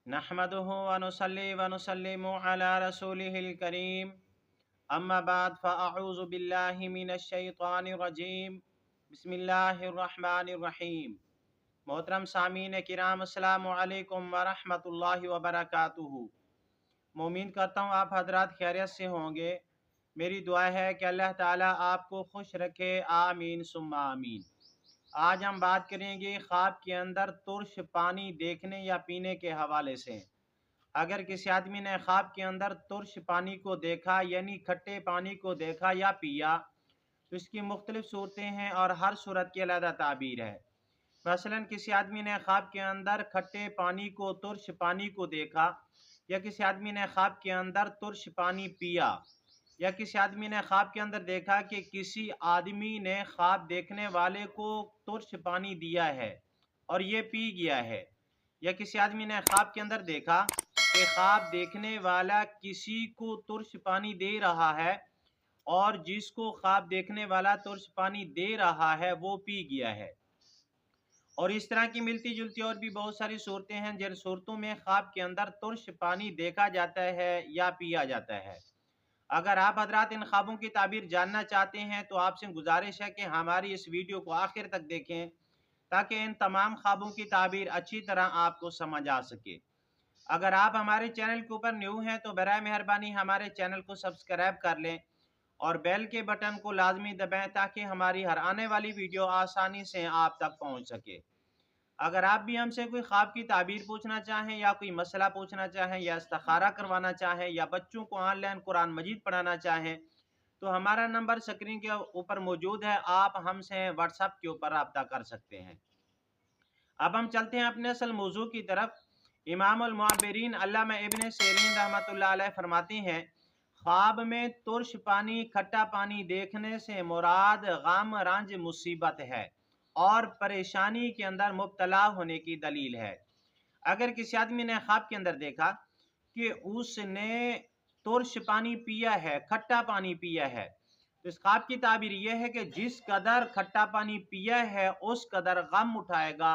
नहमदुहु व नुसल्ली व नुसल्लिमु अला रसूलिहिल करीम अम्मा बाद फ़अऊज़ु बिल्लाहि मिनश शैतानिर रजीम बिस्मिल्लाहिर रहमानिर रहीम। मोहतरम सामीन किराम अस्सलामु अलैकुम व रहमतुल्लाहि व बरकातुहू। मैं उम्मीद करता हूँ आप हजरात खैरियत से होंगे। मेरी दुआ है कि अल्लाह ताला आपको खुश रखे, आमीन सुम्मा आमीन। आज हम बात करेंगे ख्वाब के अंदर तुर्श पानी देखने या पीने के हवाले से। अगर किसी आदमी ने ख्वाब के अंदर तुर्श पानी को देखा यानी खट्टे पानी को देखा या पिया तो इसकी मुख्तलिफ सूरतें हैं और हर सूरत की अलग ताबीर है। मसलन किसी आदमी ने ख्वाब के अंदर खट्टे पानी को तुर्श पानी को देखा, या किसी आदमी ने ख्वाब के अंदर तुर्श पानी पिया, या किसी आदमी ने ख्वाब के अंदर देखा कि किसी आदमी ने ख्वाब देखने वाले को तुर्श पानी दिया है और ये पी गया है, या किसी आदमी ने ख्वाब के अंदर देखा कि ख्वाब देखने वाला किसी को तुर्श पानी दे रहा है और जिसको ख्वाब देखने वाला तुर्श पानी दे रहा है वो पी गया है। और इस तरह की मिलती जुलती और भी बहुत सारी सूरतें हैं जिन सूरतों में ख्वाब के अंदर तुर्श पानी देखा जाता है या पिया जाता है। अगर आप हजरात इन ख्वाबों की ताबीर जानना चाहते हैं तो आपसे गुजारिश है कि हमारी इस वीडियो को आखिर तक देखें ताकि इन तमाम ख्वाबों की ताबीर अच्छी तरह आपको समझ आ सके। अगर आप हमारे चैनल के ऊपर न्यू हैं तो बराए मेहरबानी हमारे चैनल को सब्सक्राइब कर लें और बेल के बटन को लाजमी दबाएं ताकि हमारी हर आने वाली वीडियो आसानी से आप तक पहुंच सके। अगर आप भी हमसे कोई ख्वाब की ताबीर पूछना चाहें या कोई मसला पूछना चाहें या इस्तिखारा करवाना चाहें या बच्चों को ऑनलाइन कुरान मजीद पढ़ाना चाहें तो हमारा नंबर स्क्रीन के ऊपर मौजूद है, आप हमसे व्हाट्सएप के ऊपर रब्ता कर सकते हैं। अब हम चलते हैं अपने असल मौजू की तरफ। इमाम अल मुअब्बिरीन अल्लामा इब्न सीरीन रहमतुल्लाह अलैह फरमाते हैं, ख्वाब में तुर्श पानी खट्टा पानी देखने से मुराद गम रंज मुसीबत है और परेशानी के अंदर मुब्तला होने की दलील है। अगर किसी आदमी ने ख्वाब के अंदर देखा कि उसने तुर्श पानी पिया है, खट्टा पानी पिया है, तो इस ख्वाब की ताबीर यह है कि जिस कदर खट्टा पानी पिया है उस कदर गम उठाएगा,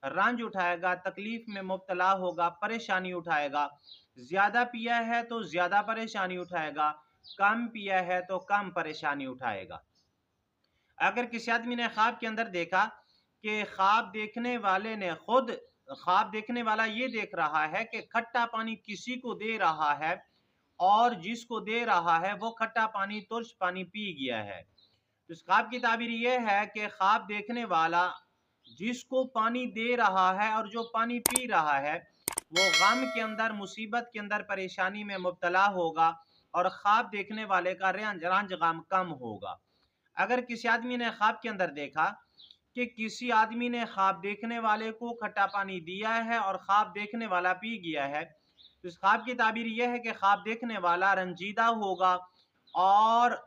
रंज उठाएगा, तकलीफ में मुब्तला होगा, परेशानी उठाएगा। ज्यादा पिया है तो ज्यादा परेशानी उठाएगा, कम पिया है तो कम परेशानी उठाएगा। अगर किसी आदमी ने ख्वाब के अंदर देखा कि ख्वाब देखने वाले ने खुद ख्वाब देखने वाला ये देख रहा है कि खट्टा पानी किसी को दे रहा है और जिसको दे रहा है वो खट्टा पानी तुर्श पानी पी गया है, तो इस ख्वाब की ताबीर यह है कि ख्वाब देखने वाला जिसको पानी दे रहा है और जो पानी पी रहा है वो गम के अंदर, मुसीबत के अंदर, परेशानी में मुब्तला होगा और ख्वाब देखने वाले का रंज गम कम होगा। अगर किसी आदमी ने ख्वाब के अंदर देखा कि किसी आदमी ने ख्वाब देखने वाले को खट्टा पानी दिया है और ख्वाब देखने वाला पी गया है, तो इस ख्वाब की ताबीर यह है कि ख्वाब देखने वाला रंजीदा होगा और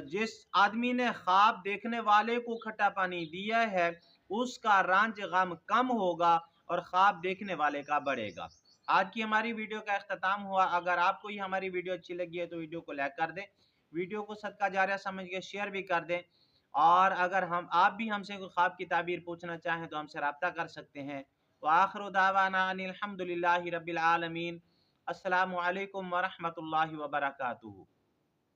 जिस आदमी ने ख्वाब देखने वाले को खट्टा पानी दिया है उसका रंज गम कम होगा और ख्वाब देखने वाले का बढ़ेगा। आज की हमारी वीडियो का इख्तिताम हुआ। अगर आपको ये हमारी वीडियो अच्छी लगी है तो वीडियो को लाइक कर दें, वीडियो को सदका जारिया समझ के शेयर भी कर दें, और अगर आप भी हमसे कोई ख्वाब की ताबीर पूछना चाहें तो हमसे रब्ता कर सकते हैं। व आखिरु दावाना अनिल हम्दुलिल्लाहि रब्बिल आलमीन। अस्सलामु अलैकुम व रहमतुल्लाहि व बरकातुहू।